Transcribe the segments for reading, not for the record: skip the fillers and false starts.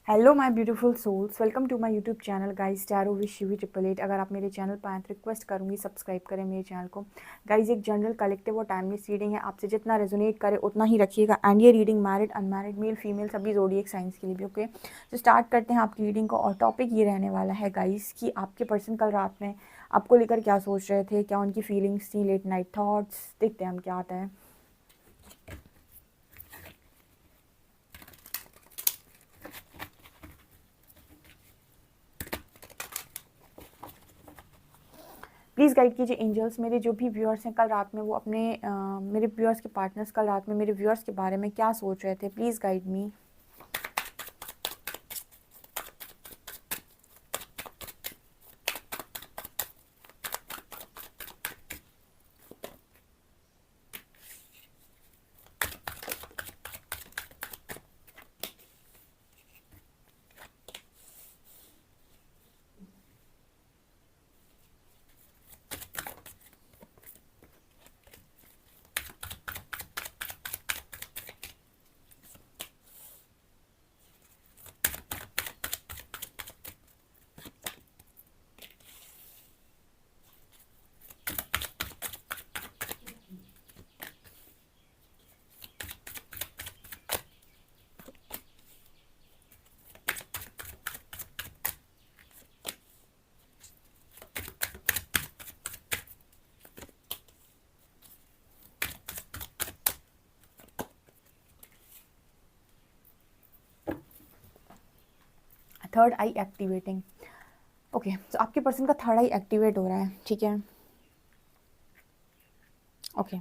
Hello my beautiful souls, welcome to my YouTube channel guys tarot with Shivi 888। अगर आप मेरे channel पर आए तो रिक्वेस्ट करूंगी सब्सक्राइब करें मेरे चैनल को। गाइस एक जनरल कलेक्टिव और टाइमलेस रीडिंग है, आपसे जितना रेजोनेट करे उतना ही रखिएगा। एंड ये reading married unmarried male female सभी ज़ोडिएक साइंस के लिए भी ओके। तो स्टार्ट करते हैं आपकी रीडिंग को। और टॉपिक ये रहने वाला है गाइस कि आपके पर्सन कल रात में आपको लेकर क्या सोच रहे थे, क्या उनकी फीलिंग्स थी, लेट नाइट थाट्स। देखते हैं हम क्या आता है। प्लीज़ गाइड कीजिए एंजल्स, मेरे जो भी व्यूअर्स हैं कल रात में वो अपने मेरे व्यूअर्स के पार्टनर्स कल रात में मेरे व्यूअर्स के बारे में क्या सोच रहे थे। Please guide me. Third I activating. Okay, तो आपके पर्सन का थर्ड आई एक्टिवेट हो रहा है, ठीक है। ओके,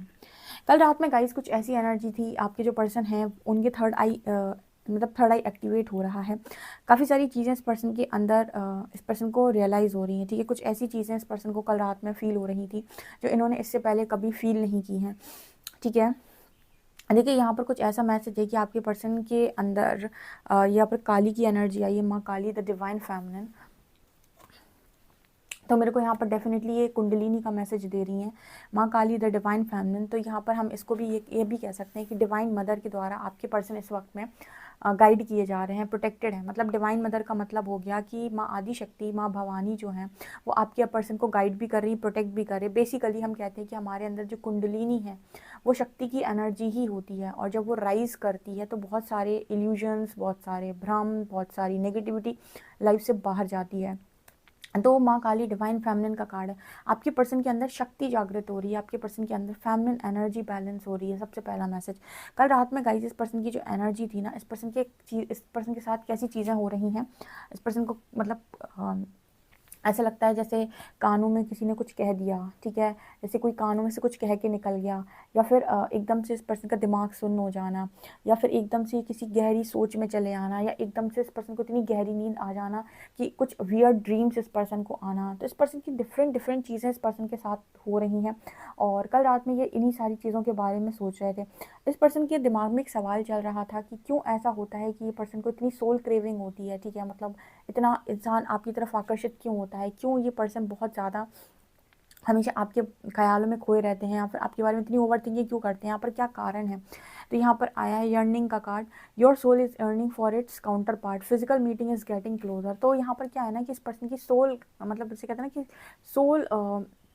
कल रात में गाइस कुछ ऐसी एनर्जी थी, आपके जो पर्सन हैं उनके थर्ड आई मतलब थर्ड आई एक्टिवेट हो रहा है। काफ़ी सारी चीज़ें इस पर्सन के अंदर इस पर्सन को रियलाइज़ हो रही हैं, ठीक है। कुछ ऐसी चीज़ें इस पर्सन को कल रात में फ़ील हो रही थी जो इन्होंने इससे पहले कभी फ़ील नहीं की हैं, ठीक है। देखिए यहाँ पर कुछ ऐसा मैसेज है कि आपके पर्सन के अंदर यहाँ पर काली की एनर्जी आई है, माँ काली द डिवाइन फेमिनिन। तो मेरे को यहाँ पर डेफिनेटली ये कुंडलिनी का मैसेज दे रही हैं, माँ काली द डिवाइन फेमिनिन। तो यहाँ पर हम इसको भी ये भी कह सकते हैं कि डिवाइन मदर के द्वारा आपके पर्सन इस वक्त में गाइड किए जा रहे हैं, प्रोटेक्टेड है। मतलब डिवाइन मदर का मतलब हो गया कि माँ आदि शक्ति, माँ भवानी जो है वो आपके पर्सन को गाइड भी कर रही, प्रोटेक्ट भी कर रही। बेसिकली हम कहते हैं कि हमारे अंदर जो कुंडलिनी है वो शक्ति की एनर्जी ही होती है, और जब वो राइज करती है तो बहुत सारे इल्यूजन्स, बहुत सारे भ्रम, बहुत सारी नेगेटिविटी लाइफ से बाहर जाती है। तो माँ काली डिवाइन फेमिनिन का कार्ड है। आपके पर्सन के अंदर शक्ति जागृत हो रही है, आपके पर्सन के अंदर फेमिनिन एनर्जी बैलेंस हो रही है। सबसे पहला मैसेज कल रात में गाइस, इस पर्सन की जो एनर्जी थी ना, इस पर्सन के साथ कैसी चीज़ें हो रही हैं, इस पर्सन को मतलब ऐसा लगता है जैसे कानों में किसी ने कुछ कह दिया, ठीक है। जैसे कोई कानों में से कुछ कह के निकल गया, या फिर एकदम से इस पर्सन का दिमाग सुन्न हो जाना, या फिर एकदम से किसी गहरी सोच में चले आना, या एकदम से इस पर्सन को इतनी गहरी नींद आ जाना कि कुछ वियर्ड ड्रीम्स इस पर्सन को आना। तो इस पर्सन की डिफरेंट डिफरेंट चीज़ें इस पर्सन के साथ हो रही हैं, और कल रात में ये इन्हीं सारी चीज़ों के बारे में सोच रहे थे। इस पर्सन के दिमाग में एक सवाल चल रहा था कि क्यों ऐसा होता है कि ये पर्सन को इतनी सोल क्रेविंग होती है, ठीक है। मतलब इतना इंसान आपकी तरफ आकर्षित क्यों होता है, क्यों ये पर्सन बहुत ज़्यादा हमेशा आपके ख्यालों में खोए रहते हैं, या फिर आपके बारे में इतनी ओवर थिंकिंग क्यों करते हैं, यहाँ पर क्या कारण है। तो यहाँ पर आया है यर्निंग का card, your soul is yearning for its counter part, physical meeting is getting closer. तो यहाँ पर क्या है ना कि इस पर्सन की सोल, मतलब जैसे कहते हैं ना कि सोल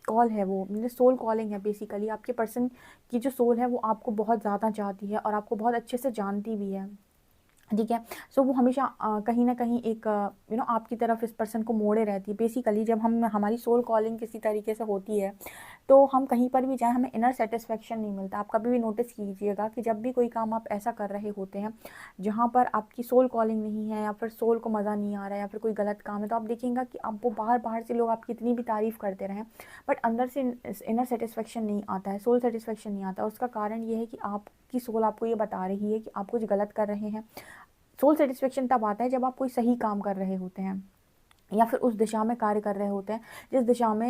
कॉल है, वो मतलब सोल कॉलिंग है। बेसिकली आपके पर्सन की जो सोल है वो आपको बहुत ज़्यादा चाहती है और आपको बहुत अच्छे से जानती भी है, ठीक है। सो वो हमेशा कहीं ना कहीं एक आपकी तरफ इस पर्सन को मोड़े रहती है। बेसिकली जब हम हमारी सोल कॉलिंग किसी तरीके से होती है तो हम कहीं पर भी जाएं हमें इनर सेटिस्फेक्शन नहीं मिलता। आप कभी भी नोटिस कीजिएगा कि जब भी कोई काम आप ऐसा कर रहे होते हैं जहाँ पर आपकी सोल कॉलिंग नहीं है, या फिर सोल को मज़ा नहीं आ रहा है, या फिर कोई गलत काम है, तो आप देखेंगे कि आप वो बाहर बाहर से लोग आपकी इतनी भी तारीफ़ करते रहें बट अंदर से इनर सेटिस्फेक्शन नहीं आता है, सोल सेटिस्फेक्शन नहीं आता। उसका कारण ये है कि आपकी सोल आपको ये बता रही है कि आप कुछ गलत कर रहे हैं। सोल सेटिस्फेक्शन तब आता है जब आप कोई सही काम कर रहे होते हैं, या फिर उस दिशा में कार्य कर रहे होते हैं जिस दिशा में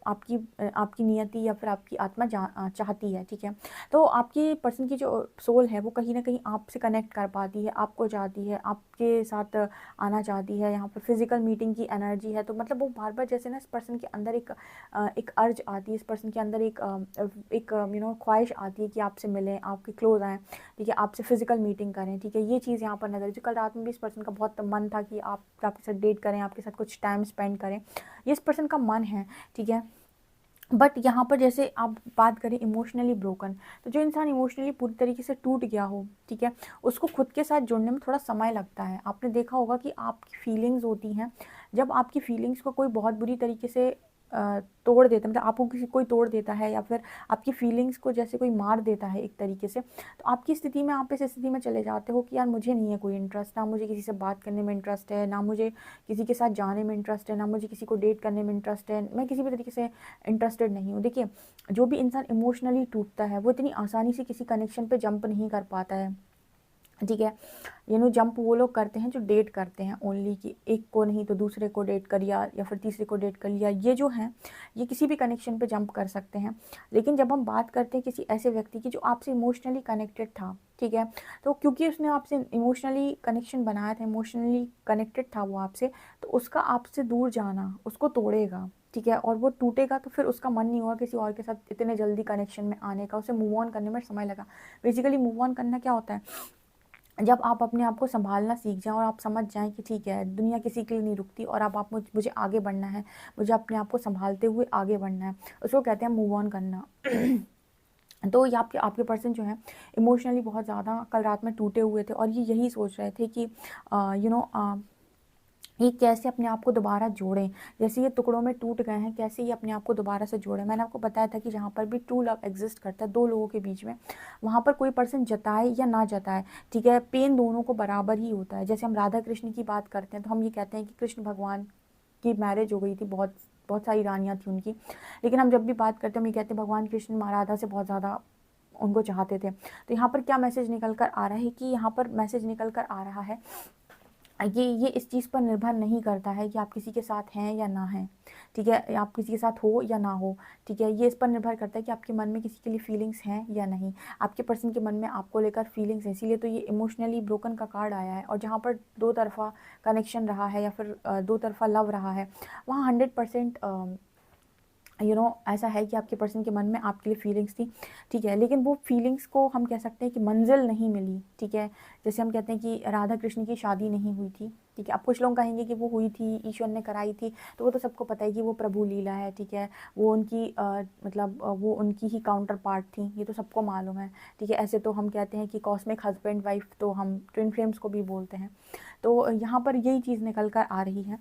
आपकी नियति या फिर आपकी आत्मा चाहती है, ठीक है। तो आपकी पर्सन की जो सोल है वो कहीं ना कहीं आपसे कनेक्ट कर पाती है, आपको चाहती है, आपके साथ आना चाहती है। यहाँ पर फिजिकल मीटिंग की एनर्जी है, तो मतलब वो बार बार जैसे ना इस पर्सन के अंदर एक अर्ज आती है, इस पर्सन के अंदर एक ख्वाहिश आती है कि आपसे मिलें, आपके क्लोज आएँ, ठीक है, आपसे फिजिकल मीटिंग करें, ठीक है। ये चीज़ यहाँ पर नज़र, जो कल रात में भी इस पर्सन का बहुत मन था कि आप आपके साथ डेट करें, आपके साथ कुछ टाइम स्पेंड करें, ये इस पर्सन का मन है, ठीक है। बट यहाँ पर जैसे आप बात करें इमोशनली ब्रोकन, तो जो इंसान इमोशनली पूरी तरीके से टूट गया हो, ठीक है, उसको खुद के साथ जुड़ने में थोड़ा समय लगता है। आपने देखा होगा कि आपकी फीलिंग्स होती हैं, जब आपकी फीलिंग्स को कोई बहुत बुरी तरीके से तोड़ देता है, मतलब आपको कोई तोड़ देता है या फिर आपकी फीलिंग्स को जैसे कोई मार देता है एक तरीके से, तो आपकी स्थिति में आप इस स्थिति में चले जाते हो कि यार मुझे नहीं है कोई इंटरेस्ट, ना मुझे किसी से बात करने में इंटरेस्ट है, ना मुझे किसी के साथ जाने में इंटरेस्ट है, ना मुझे किसी को डेट करने में इंटरेस्ट है, मैं किसी भी तरीके से इंटरेस्टेड नहीं हूँ। देखिए, जो भी इंसान इमोशनली टूटता है वो इतनी आसानी से किसी कनेक्शन पे जंप नहीं कर पाता है, ठीक है। जंप वो लोग करते हैं जो डेट करते हैं ओनली, कि एक को नहीं तो दूसरे को डेट कर लिया या फिर तीसरे को डेट कर लिया, ये जो है ये किसी भी कनेक्शन पे जंप कर सकते हैं। लेकिन जब हम बात करते हैं किसी ऐसे व्यक्ति की जो आपसे इमोशनली कनेक्टेड था, ठीक है, तो क्योंकि उसने आपसे इमोशनली कनेक्शन बनाया था, इमोशनली कनेक्टेड था वो आपसे, तो उसका आपसे दूर जाना उसको तोड़ेगा, ठीक है, और वो टूटेगा तो फिर उसका मन नहीं होगा किसी और के साथ इतने जल्दी कनेक्शन में आने का, उसे मूव ऑन करने में समय लगा। बेसिकली मूव ऑन करना क्या होता है, जब आप अपने आप को संभालना सीख जाएँ और आप समझ जाएँ कि ठीक है, दुनिया किसी के लिए नहीं रुकती और अब आप मुझे आगे बढ़ना है, मुझे अपने आप को संभालते हुए आगे बढ़ना है, उसको कहते हैं मूव ऑन करना। तो ये आपके आपके पर्सन जो हैं इमोशनली बहुत ज़्यादा कल रात में टूटे हुए थे और ये यही सोच रहे थे कि ये कैसे अपने आप को दोबारा जोड़ें, जैसे ये टुकड़ों में टूट गए हैं, कैसे ये अपने आप को दोबारा से जोड़ें। मैंने आपको बताया था कि जहाँ पर भी ट्रू लव एग्जिस्ट करता है दो लोगों के बीच में, वहाँ पर कोई पर्सन जताए या ना जताए, ठीक है, पेन दोनों को बराबर ही होता है। जैसे हम राधा कृष्ण की बात करते हैं तो हम ये कहते हैं कि कृष्ण भगवान की मैरिज हो गई थी, बहुत बहुत सारी रानियाँ थी उनकी, लेकिन हम जब भी बात करते हैं हम ये कहते हैं भगवान कृष्ण राधा से बहुत ज़्यादा उनको चाहते थे। तो यहाँ पर क्या मैसेज निकल कर आ रहा है कि यहाँ पर मैसेज निकल कर आ रहा है, ये इस चीज़ पर निर्भर नहीं करता है कि आप किसी के साथ हैं या ना हैं, ठीक है, आप किसी के साथ हो या ना हो, ठीक है, ये इस पर निर्भर करता है कि आपके मन में किसी के लिए फीलिंग्स हैं या नहीं। आपके पर्सन के मन में आपको लेकर फीलिंग्स हैं, इसीलिए तो ये इमोशनली ब्रोकन का कार्ड आया है। और जहाँ पर दो तरफ़ा कनेक्शन रहा है या फिर दो तरफ़ा लव रहा है, वहाँ 100% ऐसा है कि आपके पर्सन के मन में आपके लिए फीलिंग्स थी, ठीक है, लेकिन वो फीलिंग्स को हम कह सकते हैं कि मंजिल नहीं मिली, ठीक है। जैसे हम कहते हैं कि राधा कृष्ण की शादी नहीं हुई थी, ठीक है, अब कुछ लोग कहेंगे कि वो हुई थी, ईश्वर ने कराई थी, तो वो तो सबको पता है कि वो प्रभु लीला है, ठीक है, वो उनकी वो उनकी ही काउंटर पार्ट थी, ये तो सबको मालूम है, ठीक है। ऐसे तो हम कहते हैं कि कॉस्मिक हस्बैंड वाइफ तो हम ट्विन फ्लेम्स को भी बोलते हैं। तो यहाँ पर यही चीज़ निकल कर आ रही है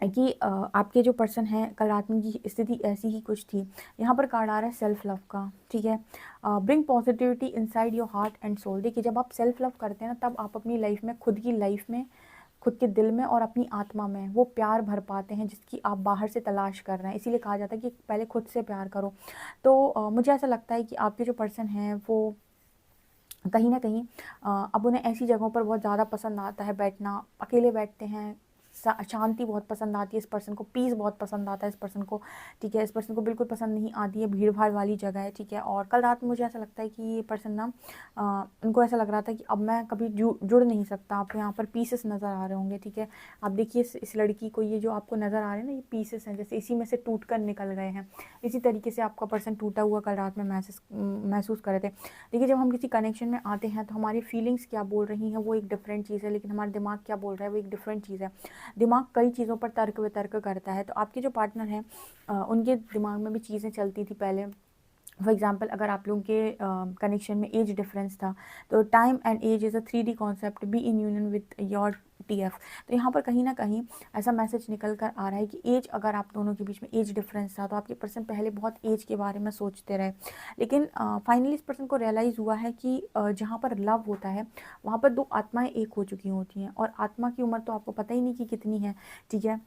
कि आपके जो पर्सन हैं कल रात में की स्थिति ऐसी ही कुछ थी। यहाँ पर कार्ड आ रहा है सेल्फ लव का, ठीक है। Bring positivity inside your heart and soul. देखिए, जब आप सेल्फ लव करते हैं ना, तब आप अपनी लाइफ में, खुद की लाइफ में, खुद के दिल में और अपनी आत्मा में वो प्यार भर पाते हैं जिसकी आप बाहर से तलाश कर रहे हैं। इसीलिए कहा जाता है कि पहले खुद से प्यार करो। तो मुझे ऐसा लगता है कि आपके जो पर्सन हैं वो कहीं न कहीं अब उन्हें ऐसी जगहों पर बहुत ज़्यादा पसंद आता है बैठना, अकेले बैठते हैं, शांति बहुत पसंद आती है इस पर्सन को, पीस बहुत पसंद आता है इस पर्सन को, ठीक है। इस पर्सन को बिल्कुल पसंद नहीं आती है भीड़-भाड़ वाली जगह है, ठीक है। और कल रात में मुझे ऐसा लगता है कि ये पर्सन ना उनको ऐसा लग रहा था कि अब मैं कभी जुड़ नहीं सकता। आपको यहाँ पर पीसेस नज़र आ रहे होंगे, ठीक है। आप देखिए इस लड़की को, ये जो आपको नज़र आ रहे हैं ना, ये पीसेस हैं, जैसे इसी में से टूट कर निकल गए हैं। इसी तरीके से आपका पर्सन टूटा हुआ कल रात में महसूस कर रहे थे। देखिए, जब हम किसी कनेक्शन में आते हैं तो हमारी फीलिंग्स क्या बोल रही हैं वो एक डिफरेंट चीज़ है, लेकिन हमारा दिमाग क्या बोल रहा है वो एक डिफरेंट चीज़ है। दिमाग कई चीज़ों पर तर्क वितर्क करता है, तो आपके जो पार्टनर हैं उनके दिमाग में भी चीज़ें चलती थी पहले। फॉर एग्ज़ाम्पल, अगर आप लोगों के कनेक्शन में एज डिफरेंस था, तो time and age is a 3D concept, be in union with your TF। तो यहाँ पर कहीं ना कहीं ऐसा मैसेज निकल कर आ रहा है कि एज, अगर आप दोनों के बीच में एज डिफरेंस था तो आपके पर्सन पहले बहुत एज के बारे में सोचते रहे, लेकिन फाइनली इस पर्सन को रियलाइज़ हुआ है कि जहाँ पर लव होता है वहाँ पर दो आत्माएं एक हो चुकी होती हैं, और आत्मा की उम्र तो आपको पता ही नहीं कि कितनी है, ठीक है।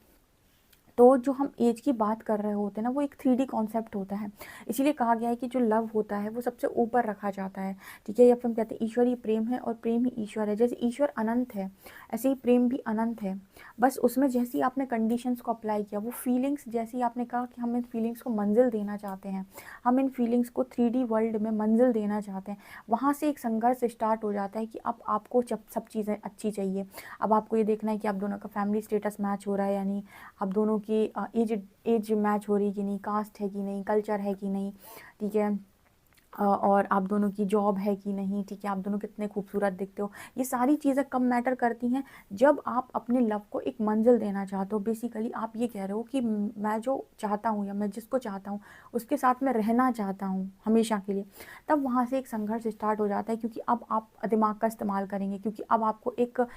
तो जो हम एज की बात कर रहे होते हैं ना, वो एक 3D कॉन्सेप्ट होता है। इसीलिए कहा गया है कि जो लव होता है वो सबसे ऊपर रखा जाता है, ठीक है। या फिर हम कहते हैं ईश्वर ही प्रेम है और प्रेम ही ईश्वर है। जैसे ईश्वर अनंत है, ऐसे ही प्रेम भी अनंत है। बस उसमें जैसे ही आपने कंडीशंस को अप्लाई किया, वो फीलिंग्स जैसे ही आपने कहा कि हम इन फीलिंग्स को मंजिल देना चाहते हैं, हम इन फीलिंग्स को 3D वर्ल्ड में मंजिल देना चाहते हैं, वहाँ से एक संघर्ष स्टार्ट हो जाता है कि अब आपको जब सब चीज़ें अच्छी चाहिए। अब आपको ये देखना है कि आप दोनों का फैमिली स्टेटस मैच हो रहा है या नहीं, आप दोनों की एज मैच हो रही है कि नहीं, कास्ट है कि नहीं, कल्चर है कि नहीं, ठीक है। और आप दोनों की जॉब है कि नहीं, ठीक है, आप दोनों कितने खूबसूरत दिखते हो। ये सारी चीज़ें कब मैटर करती हैं, जब आप अपने लव को एक मंजिल देना चाहते हो। बेसिकली आप ये कह रहे हो कि मैं जो चाहता हूँ या मैं जिसको चाहता हूँ उसके साथ मैं रहना चाहता हूँ हमेशा के लिए। तब वहाँ से एक संघर्ष स्टार्ट हो जाता है, क्योंकि अब आप दिमाग का इस्तेमाल करेंगे, क्योंकि अब आपको एक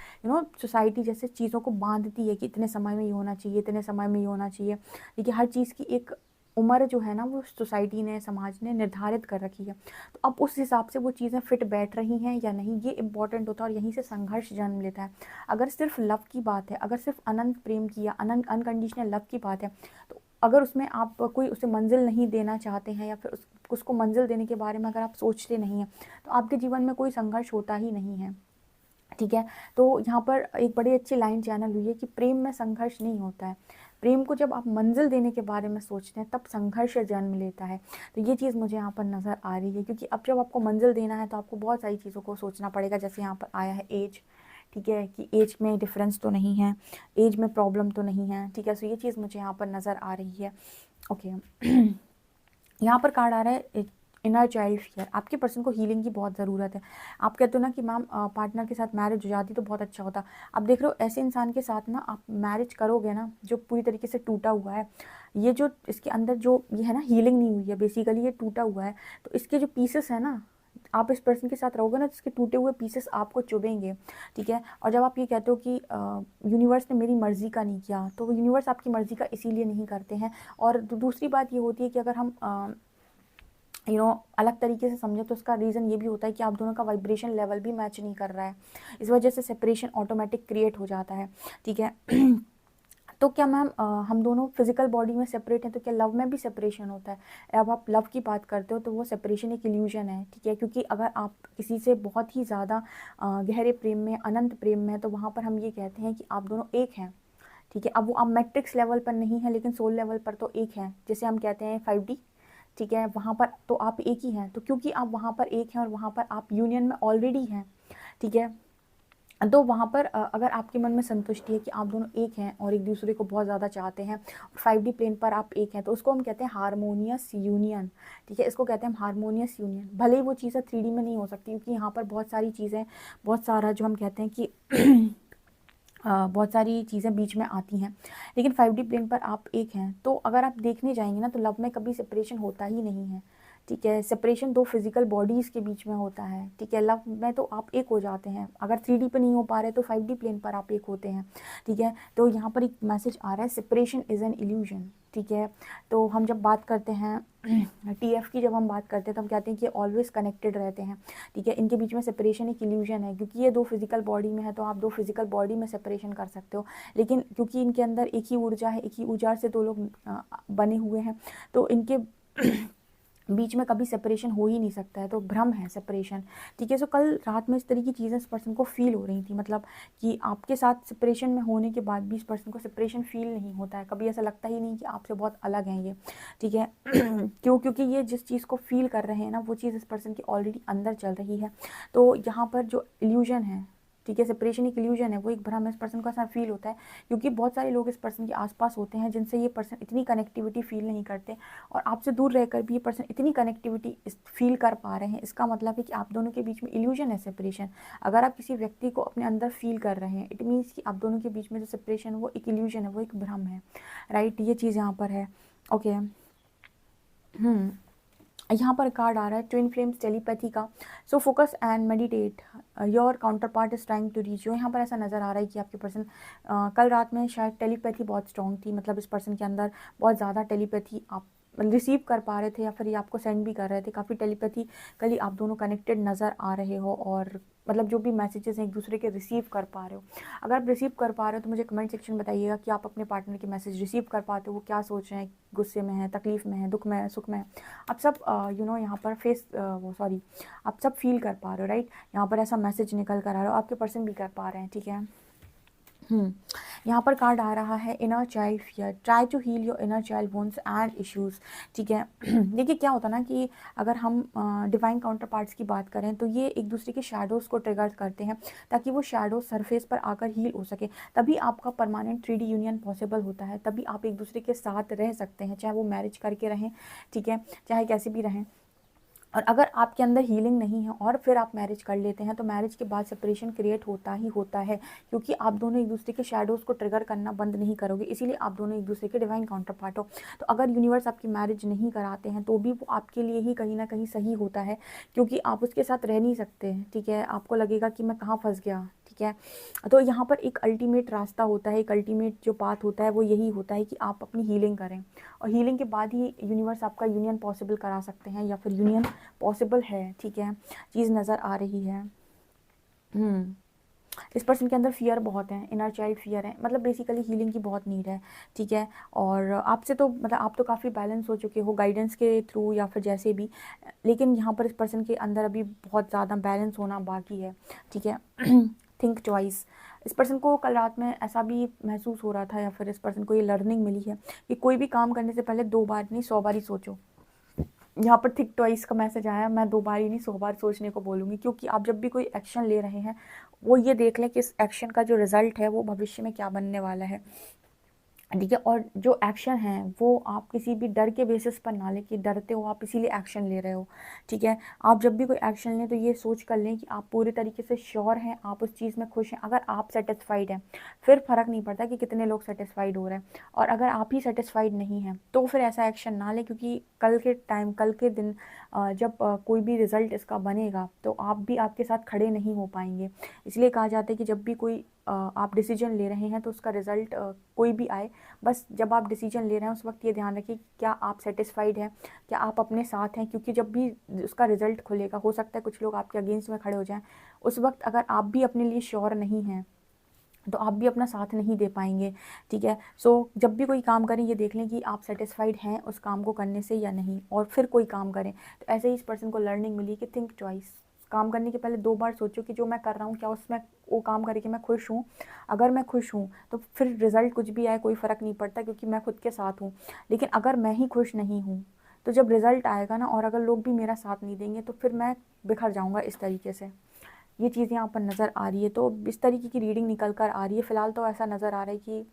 सोसाइटी जैसे चीज़ों को बांधती है कि इतने समय में ये होना चाहिए, इतने समय में ये होना चाहिए, ठीक है। हर चीज़ की एक उम्र जो है ना, वो सोसाइटी ने, समाज ने निर्धारित कर रखी है। तो अब उस हिसाब से वो चीज़ें फिट बैठ रही हैं या नहीं, ये इम्पॉर्टेंट होता है, और यहीं से संघर्ष जन्म लेता है। अगर सिर्फ लव की बात है, अगर सिर्फ अनंत प्रेम की या अनंत अनकंडीशनल लव की बात है, तो अगर उसमें आप कोई उसे मंजिल नहीं देना चाहते हैं, या फिर उसको मंजिल देने के बारे में अगर आप सोचते नहीं हैं, तो आपके जीवन में कोई संघर्ष होता ही नहीं है, ठीक है। तो यहाँ पर एक बड़ी अच्छी लाइन चैनल हुई है कि प्रेम में संघर्ष नहीं होता है। प्रेम को जब आप मंजिल देने के बारे में सोचते हैं, तब संघर्ष जन्म लेता है। तो ये चीज़ मुझे यहाँ पर नज़र आ रही है, क्योंकि अब जब आपको मंजिल देना है तो आपको बहुत सारी चीज़ों को सोचना पड़ेगा। जैसे यहाँ पर आया है एज, ठीक है, कि एज में डिफरेंस तो नहीं है, एज में प्रॉब्लम तो नहीं है, ठीक है। सो ये चीज़ मुझे यहाँ पर नज़र आ रही है। ओके यहाँ पर कार्ड आ रहा है इनर चाइल्ड फियर। आपके पर्सन को हीलिंग की बहुत ज़रूरत है। आप कहते हो ना कि मैम पार्टनर के साथ मैरिज हो जाती तो बहुत अच्छा होता। आप देख रहे हो ऐसे इंसान के साथ ना आप मैरिज करोगे ना, जो पूरी तरीके से टूटा हुआ है, ये जो इसके अंदर जो ये है ना, हीलिंग नहीं हुई है, बेसिकली ये टूटा हुआ है। तो इसके जो पीसेस है ना, आप इस पर्सन के साथ रहोगे ना, जिसके टूटे हुए पीसेस आपको चुभेंगे, ठीक है। और जब आप ये कहते हो कि यूनिवर्स ने मेरी मर्ज़ी का नहीं किया, तो यूनिवर्स आपकी मर्ज़ी का इसीलिए नहीं करते हैं। और दूसरी बात ये होती है कि अगर हम अलग तरीके से समझे, तो उसका रीज़न ये भी होता है कि आप दोनों का वाइब्रेशन लेवल भी मैच नहीं कर रहा है। इस वजह से सेपरेशन ऑटोमेटिक क्रिएट हो जाता है, ठीक है। तो क्या मैम हम दोनों फिजिकल बॉडी में सेपरेट हैं, तो क्या लव में भी सेपरेशन होता है? अब आप लव की बात करते हो तो वो सेपरेशन एक इल्यूजन है, ठीक है। क्योंकि अगर आप किसी से बहुत ही ज़्यादा गहरे प्रेम में, अनंत प्रेम में, तो वहाँ पर हम ये कहते हैं कि आप दोनों एक हैं, ठीक है। अब वो आप मैट्रिक्स लेवल पर नहीं है, लेकिन सोल लेवल पर तो एक हैं। जैसे हम कहते हैं 5D, ठीक है, वहाँ पर तो आप एक ही हैं। तो क्योंकि आप वहाँ पर एक हैं और वहाँ पर आप यूनियन में ऑलरेडी हैं, ठीक है, तो वहाँ पर अगर आपके मन में संतुष्टि है कि आप दोनों एक हैं और एक दूसरे को बहुत ज़्यादा चाहते हैं, और 5D प्लेन पर आप एक हैं, तो उसको हम कहते हैं हारमोनियस यूनियन, ठीक है। इसको कहते हैं हम हारमोनियस यूनियन। भले ही वो चीज़ें 3D में नहीं हो सकती, क्योंकि यहाँ पर बहुत सारी चीज़ें, बहुत सारा जो हम कहते हैं कि बहुत सारी चीज़ें बीच में आती हैं, लेकिन 5D प्लेन पर आप एक हैं। तो अगर आप देखने जाएंगे ना, तो लव में कभी सेपरेशन होता ही नहीं है, ठीक है। सेपरेशन दो फिजिकल बॉडीज़ के बीच में होता है, ठीक है। लव में तो आप एक हो जाते हैं, अगर 3D पे नहीं हो पा रहे तो 5D प्लेन पर आप एक होते हैं, ठीक है। तो यहाँ पर एक मैसेज आ रहा है, सेपरेशन इज़ एन इल्यूजन, ठीक है। तो हम जब बात करते हैं TF की, जब हम बात करते हैं तो हम कहते हैं कि ऑलवेज कनेक्टेड रहते हैं, ठीक है। इनके बीच में सेपरेशन एक इल्यूजन है, क्योंकि ये दो फिजिकल बॉडी में है, तो आप दो फिजिकल बॉडी में सेपरेशन कर सकते हो, लेकिन क्योंकि इनके अंदर एक ही ऊर्जा है, एक ही ऊर्जा से दो लोग बने हुए हैं, तो इनके बीच में कभी सेपरेशन हो ही नहीं सकता है। तो भ्रम है सेपरेशन, ठीक है। सो कल रात में इस तरह की चीज़ें इस पर्सन को फील हो रही थी, मतलब कि आपके साथ सेपरेशन में होने के बाद भी इस पर्सन को सेपरेशन फील नहीं होता है। कभी ऐसा लगता ही नहीं कि आपसे बहुत अलग हैं ये, ठीक है। क्योंकि ये जिस चीज़ को फील कर रहे हैं ना, वो चीज़ इस पर्सन की ऑलरेडी अंदर चल रही है। तो यहाँ पर जो इल्यूजन है, ठीक है, सेपरेशन एक इल्यूजन है, वो एक भ्रम है, इस पर्सन को ऐसा फील होता है, क्योंकि बहुत सारे लोग इस पर्सन के आसपास होते हैं जिनसे ये पर्सन इतनी कनेक्टिविटी फील नहीं करते, और आपसे दूर रहकर भी ये पर्सन इतनी कनेक्टिविटी फील कर पा रहे हैं। इसका मतलब है कि आप दोनों के बीच में इल्यूजन है सेपरेशन। अगर आप किसी व्यक्ति को अपने अंदर फील कर रहे हैं, इट मीन्स कि आप दोनों के बीच में जो सेपरेशन है वो एक इल्यूजन है, वो एक भ्रम है, राइट। ये चीज़ यहाँ पर है, ओके। यहाँ पर कार्ड आ रहा है ट्विन फ्लेम्स टेलीपैथी का। So focus and meditate, your counter part is trying to reach you. यहाँ पर ऐसा नज़र आ रहा है कि आपके पर्सन कल रात में शायद टेलीपैथी बहुत स्ट्रॉन्ग थी, मतलब इस पर्सन के अंदर बहुत ज़्यादा टेलीपैथी आप रिसीव कर पा रहे थे या फिर ये आपको सेंड भी कर रहे थे। काफ़ी टेलीपैथिकली आप दोनों कनेक्टेड नज़र आ रहे हो और मतलब जो भी मैसेजेस हैं एक दूसरे के रिसीव कर पा रहे हो। अगर आप रिसीव कर पा रहे हो तो मुझे कमेंट सेक्शन में बताइएगा कि आप अपने पार्टनर के मैसेज रिसीव कर पाते हो, वो क्या सोच रहे हैं, गुस्से में है, तकलीफ़ में है, दुख में है, सुख में है। आप सब यहाँ पर आप सब फील कर पा रहे हो, राइट। यहाँ पर ऐसा मैसेज निकल कर आ रहा हो, आपके पर्सन भी कर पा रहे हैं, ठीक है। यहाँ पर कार्ड आ रहा है inner child fear, try to heal your inner child wounds and issues, ठीक है। देखिए क्या होता है ना कि अगर हम डिवाइन काउंटर पार्ट्स की बात करें तो ये एक दूसरे के शैडोज़ को ट्रिगर करते हैं ताकि वो शैडो सरफेस पर आकर हील हो सके, तभी आपका परमानेंट 3D यूनियन पॉसिबल होता है, तभी आप एक दूसरे के साथ रह सकते हैं, चाहे वो मैरिज करके रहें, ठीक है, चाहे कैसे भी रहें। और अगर आपके अंदर हीलिंग नहीं है और फिर आप मैरिज कर लेते हैं तो मैरिज के बाद सेपरेशन क्रिएट होता ही होता है, क्योंकि आप दोनों एक दूसरे के शैडोज़ को ट्रिगर करना बंद नहीं करोगे, इसीलिए आप दोनों एक दूसरे के डिवाइन काउंटर पार्ट हो। तो अगर यूनिवर्स आपकी मैरिज नहीं कराते हैं तो भी वो आपके लिए ही कहीं ना कहीं सही होता है, क्योंकि आप उसके साथ रह नहीं सकते हैं, ठीक है। आपको लगेगा कि मैं कहाँ फंस गया, ठीक है। तो यहाँ पर एक अल्टीमेट रास्ता होता है, एक अल्टीमेट जो पाथ होता है वो यही होता है कि आप अपनी हीलिंग करें, और हीलिंग के बाद ही यूनिवर्स आपका यूनियन पॉसिबल करा सकते हैं, या फिर यूनियन पॉसिबल है, ठीक है। चीज़ नज़र आ रही है। इस पर्सन के अंदर फियर बहुत है, इनर चाइल्ड फियर है, मतलब बेसिकली हीलिंग की बहुत नीड है, ठीक है। और आपसे तो मतलब आप तो काफ़ी बैलेंस हो चुके हो गाइडेंस के थ्रू या फिर जैसे भी, लेकिन यहाँ पर इस पर्सन के अंदर अभी बहुत ज़्यादा बैलेंस होना बाकी है, ठीक है। थिंक ट्वाइस, इस पर्सन को कल रात में ऐसा भी महसूस हो रहा था या फिर इस पर्सन को ये लर्निंग मिली है कि कोई भी काम करने से पहले 2 बार नहीं 100 बार ही सोचो। यहाँ पर थिंक ट्वाइस का मैसेज आया, मैं 2 बार ही नहीं 100 बार सोचने को बोलूँगी, क्योंकि आप जब भी कोई एक्शन ले रहे हैं वो ये देख लें कि इस एक्शन का जो रिज़ल्ट है वो भविष्य में क्या बनने वाला है, ठीक है। और जो एक्शन है वो आप किसी भी डर के बेसिस पर ना लें कि डरते हो आप इसीलिए एक्शन ले रहे हो, ठीक है। आप जब भी कोई एक्शन लें तो ये सोच कर लें कि आप पूरी तरीके से श्योर हैं, आप उस चीज़ में खुश हैं। अगर आप सेटिस्फाइड हैं फिर फ़र्क नहीं पड़ता कि कितने लोग सेटिस्फाइड हो रहे हैं, और अगर आप ही सेटिस्फाइड नहीं हैं तो फिर ऐसा एक्शन ना लें, क्योंकि कल के दिन जब कोई भी रिज़ल्ट इसका बनेगा तो आप भी आपके साथ खड़े नहीं हो पाएंगे। इसलिए कहा जाता है कि जब भी कोई आप डिसीजन ले रहे हैं तो उसका रिज़ल्ट कोई भी आए, बस जब आप डिसीजन ले रहे हैं उस वक्त ये ध्यान रखिए क्या आप सेटिस्फाइड हैं, क्या आप अपने साथ हैं, क्योंकि जब भी उसका रिज़ल्ट खुलेगा हो सकता है कुछ लोग आपके अगेंस्ट में खड़े हो जाएं, उस वक्त अगर आप भी अपने लिए श्योर नहीं हैं तो आप भी अपना साथ नहीं दे पाएंगे, ठीक है। सो जब भी कोई काम करें ये देख लें कि आप सेटिस्फाइड हैं उस काम को करने से या नहीं, और फिर कोई काम करें। तो ऐसे ही इस पर्सन को लर्निंग मिली कि थिंक ट्वाइस, काम करने के पहले 2 बार सोचो कि जो मैं कर रहा हूँ क्या उसमें वो काम करके मैं खुश हूँ। अगर मैं खुश हूँ तो फिर रिज़ल्ट कुछ भी आए कोई फ़र्क नहीं पड़ता, क्योंकि मैं खुद के साथ हूँ। लेकिन अगर मैं ही खुश नहीं हूँ तो जब रिज़ल्ट आएगा ना, और अगर लोग भी मेरा साथ नहीं देंगे तो फिर मैं बिखर जाऊँगा इस तरीके से। ये चीज़ यहाँ पर नज़र आ रही है, तो इस तरीके की रीडिंग निकल कर आ रही है। फ़िलहाल तो ऐसा नज़र आ रहा है कि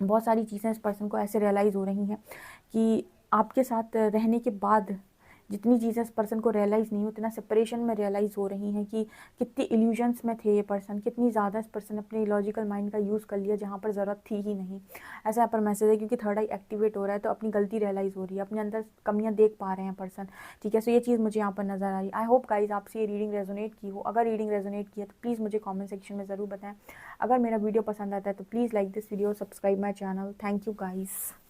बहुत सारी चीज़ें इस पर्सन को ऐसे रियलाइज़ हो रही हैं कि आपके साथ रहने के बाद जितनी चीज़ें इस पर्सन को रियलाइज़ नहीं, उतना सेपरेशन में रियलाइज़ हो रही हैं कि कितनी इल्यूजन्स में थे ये पर्सन, कितनी ज़्यादा इस पर्सन अपने लॉजिकल माइंड का यूज़ कर लिया जहाँ पर ज़रूरत थी ही नहीं। ऐसा यहाँ पर मैसेज है, क्योंकि थर्ड आई एक्टिवेट हो रहा है तो अपनी गलती रियलाइज़ हो रही है, अपने अंदर कमियाँ देख पा रहे हैं पर्सन, ठीक है। सो ये चीज़ मुझे यहाँ पर नज़र आ रही है। आई होप गाइज आपसे ये रीडिंग रेजोनेट की हो। अगर रीडिंग रेजोनेट की है तो प्लीज़ मुझे कॉमेंट सेक्शन में ज़रूर बताएं। अगर मेरा वीडियो पसंद आता है तो please like this video, subscribe my channel. Thank you guys.